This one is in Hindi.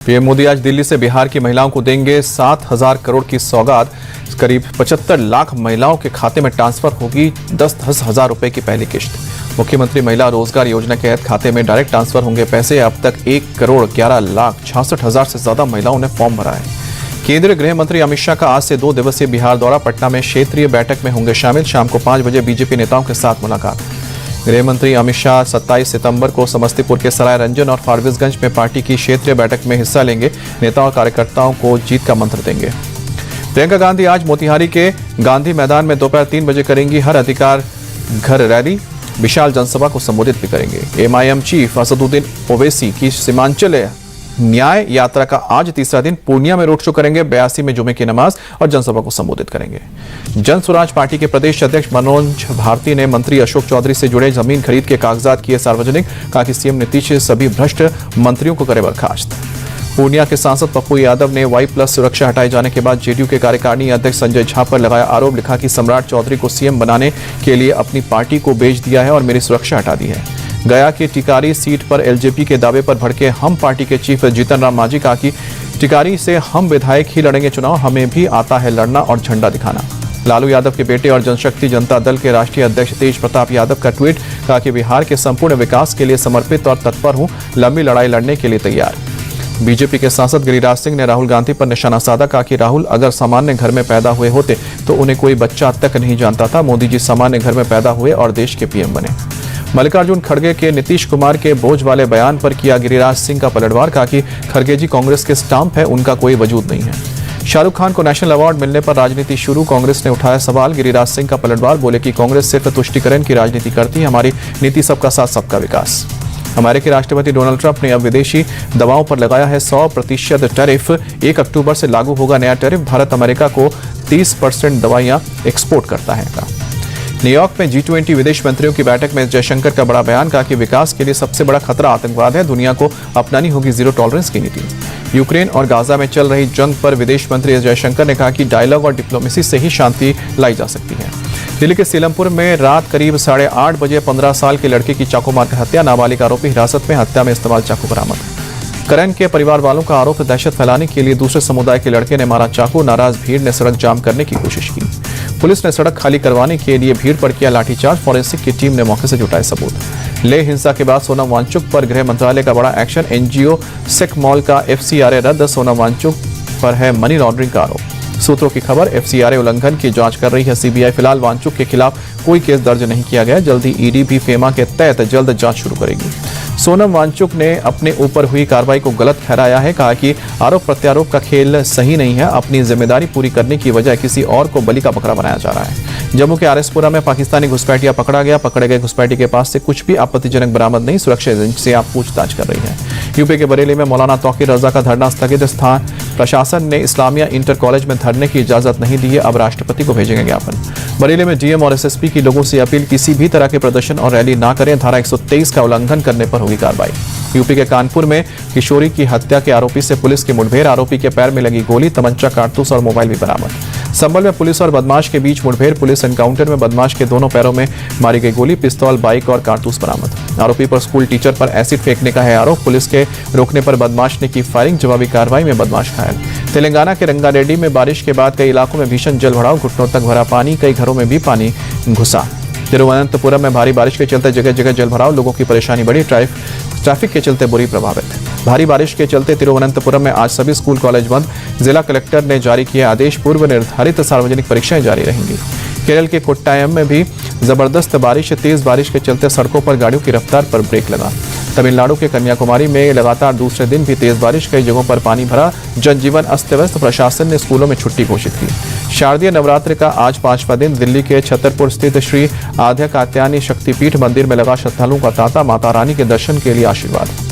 पीएम मोदी आज दिल्ली से बिहार की महिलाओं को देंगे 7,000 करोड़ की सौगात। करीब 75 लाख महिलाओं के खाते में ट्रांसफर होगी 10-10 हजार रुपए की पहली किश्त। मुख्यमंत्री महिला रोजगार योजना के तहत खाते में डायरेक्ट ट्रांसफर होंगे पैसे। अब तक 1,11,66,000 से ज्यादा महिलाओं ने फॉर्म भरा है। केंद्रीय गृह मंत्री अमित शाह का आज से 2 दिवसीय बिहार दौरा। पटना में क्षेत्रीय बैठक में होंगे शामिल। शाम को 5 बजे बीजेपी नेताओं के साथ मुलाकात। गृह मंत्री अमित शाह 27 सितंबर को समस्तीपुर के सराय रंजन और फारबिसगंज में पार्टी की क्षेत्रीय बैठक में हिस्सा लेंगे। नेता और कार्यकर्ताओं को जीत का मंत्र देंगे। प्रियंका गांधी आज मोतिहारी के गांधी मैदान में दोपहर 3 बजे करेंगी हर अधिकार घर रैली। विशाल जनसभा को संबोधित भी करेंगे। एमआईएम चीफ असदुद्दीन ओवैसी की सीमांचल न्याय यात्रा का आज तीसरा दिन। पूर्णिया में रोड शो करेंगे। 82 में जुमे की नमाज और जनसभा को संबोधित करेंगे। जन स्वराज पार्टी के प्रदेश अध्यक्ष मनोज भारती ने मंत्री अशोक चौधरी से जुड़े जमीन खरीद के कागजात किए सार्वजनिक। कहा कि सीएम नीतीश सभी भ्रष्ट मंत्रियों को करे बर्खास्त। पूर्णिया के सांसद पप्पू यादव ने Y+ सुरक्षा हटाए जाने के बाद जेडीयू के कार्यकारिणी अध्यक्ष संजय झा पर लगाया आरोप। लिखा कि सम्राट चौधरी को सीएम बनाने के लिए अपनी पार्टी को बेच दिया है और मेरी सुरक्षा हटा दी है। गया की टिकारी सीट पर एलजेपी के दावे पर भड़के हम पार्टी के चीफ जीतन राम मांझी। कहा कि टिकारी से हम विधायक ही लड़ेंगे चुनाव, हमें भी आता है लड़ना और झंडा दिखाना। लालू यादव के बेटे और जनशक्ति जनता दल के राष्ट्रीय अध्यक्ष तेज प्रताप यादव का ट्वीट। कहा कि बिहार के संपूर्ण विकास के लिए समर्पित और तत्पर हूं, लंबी लड़ाई लड़ने के लिए तैयार। बीजेपी के सांसद गिरिराज सिंह ने राहुल गांधी पर निशाना साधा। कहा कि राहुल अगर सामान्य घर में पैदा हुए होते तो उन्हें कोई बच्चा तक नहीं जानता था। मोदी जी सामान्य घर में पैदा हुए और देश के पीएम बने। मल्लिकार्जुन खड़गे के नीतीश कुमार के बोझ वाले बयान पर किया गिरिराज सिंह का पलटवार। कहा कि खड़गे जी कांग्रेस के स्टाम्प है, उनका कोई वजूद नहीं है। शाहरुख खान को नेशनल अवार्ड मिलने पर राजनीति शुरू। कांग्रेस ने उठाया सवाल। गिरिराज सिंह का पलटवार। बोले कि कांग्रेस सिर्फ तुष्टीकरण की राजनीति करती है, हमारी नीति सबका साथ सबका विकास। अमेरिकी राष्ट्रपति डोनाल्ड ट्रंप ने अब विदेशी दवाओं पर लगाया है 100% टैरिफ। 1 अक्टूबर से लागू होगा नया टैरिफ। भारत अमेरिका को 30% दवाइयां एक्सपोर्ट करता है। न्यूयॉर्क में G20 विदेश मंत्रियों की बैठक में जयशंकर का बड़ा बयान। कहा कि विकास के लिए सबसे बड़ा खतरा आतंकवाद है, दुनिया को अपनानी होगी जीरो टॉलरेंस की नीति। यूक्रेन और गाजा में चल रही जंग पर विदेश मंत्री जयशंकर ने कहा कि डायलॉग और डिप्लोमेसी से ही शांति लाई जा सकती है। दिल्ली के सीलमपुर में रात करीब 8:30 बजे 15 साल के लड़के की चाकू मारकर हत्या। नाबालिग आरोपी हिरासत में। हत्या में इस्तेमाल चाकू बरामद। करण के परिवार वालों का आरोप, दहशत फैलाने के लिए दूसरे समुदाय के लड़के ने मारा चाकू। नाराज भीड़ ने सड़क जाम करने की कोशिश की। पुलिस ने सड़क खाली करवाने के लिए भीड़ पर किया लाठीचार्ज। फॉरेंसिक की टीम ने मौके से जुटाए सबूत। ले हिंसा के बाद सोनम वांगचुक पर गृह मंत्रालय का बड़ा एक्शन। एनजीओ सेक मॉल का FCRA रद्द। सोनम वांगचुक पर है मनी लॉन्ड्रिंग का आरोप। सूत्रों की खबर, FCRA उल्लंघन की जांच कर रही है CBI। फिलहाल वांगचुक के खिलाफ कोई केस दर्ज नहीं किया गया। जल्दी ईडी भी फेमा के तहत जल्द जांच शुरू करेगी। सोनम वांगचुक ने अपने ऊपर हुई कार्रवाई को गलत ठहराया है। कहा कि आरोप प्रत्यारोप का खेल सही नहीं है। अपनी जिम्मेदारी पूरी करने की वजह किसी और को बलि का बकरा बनाया जा रहा है। जम्मू के RSपुरा में पाकिस्तानी घुसपैठिया पकड़ा गया। पकड़े गए घुसपैठी के पास से कुछ भी आपत्तिजनक बरामद नहीं। सुरक्षा एजेंसियां पूछताछ कर रही है। यूपी के बरेली में मौलाना तौकीर रजा का धरना स्थगित। स्थान प्रशासन ने इस्लामिया इंटर कॉलेज में धरने की इजाजत नहीं दी है। अब राष्ट्रपति को भेजेंगे ज्ञापन। बरेली में डीएम और SSP की लोगों से अपील, किसी भी तरह के प्रदर्शन और रैली ना करें। धारा 123 का उल्लंघन करने पर होगी कार्रवाई। यूपी के कानपुर में किशोरी की हत्या के आरोपी से पुलिस की मुठभेड़। आरोपी के पैर में लगी गोली, तमंचा, कारतूस और मोबाइल भी बरामद। संभल में पुलिस और बदमाश के बीच मुठभेड़। पुलिस एनकाउंटर में बदमाश के दोनों पैरों में मारी गई गोली, पिस्तौल, बाइक और कारतूस बरामद। आरोपी पर स्कूल टीचर पर एसिड फेंकने का है आरोप। पुलिस के रोकने पर बदमाश ने की फायरिंग। जवाबी कार्रवाई में बदमाश घायल। तेलंगाना के रंगारेड्डी में बारिश के बाद कई इलाकों में भीषण जल भराव। घुटनों तक भरा पानी, कई घरों में भी पानी घुसा। तिरुवनंतपुरम में भारी बारिश के चलते जगह जगह जल भराव। लोगों की परेशानी बढ़ी। ट्रैफिक के चलते बुरी प्रभावित। भारी बारिश के चलते तिरुवनंतपुरम में आज सभी स्कूल कॉलेज बंद। जिला कलेक्टर ने जारी किया आदेश। पूर्व निर्धारित सार्वजनिक परीक्षाएं जारी रहेंगी। केरल के कोट्टायम में भी जबरदस्त बारिश। तेज बारिश के चलते सड़कों पर गाड़ियों की रफ्तार पर ब्रेक लगा। तमिलनाडु के कन्याकुमारी में लगातार दूसरे दिन भी तेज बारिश। कई जगहों पर पानी भरा। जनजीवन अस्त व्यस्त। प्रशासन ने स्कूलों में छुट्टी घोषित की। शारदीय नवरात्र का आज 5वां दिन। दिल्ली के छतरपुर स्थित श्री आद्य कात्यायनी शक्तिपीठ मंदिर में लगा श्रद्धालुओं का तांता। माता रानी के दर्शन के लिए आशीर्वाद।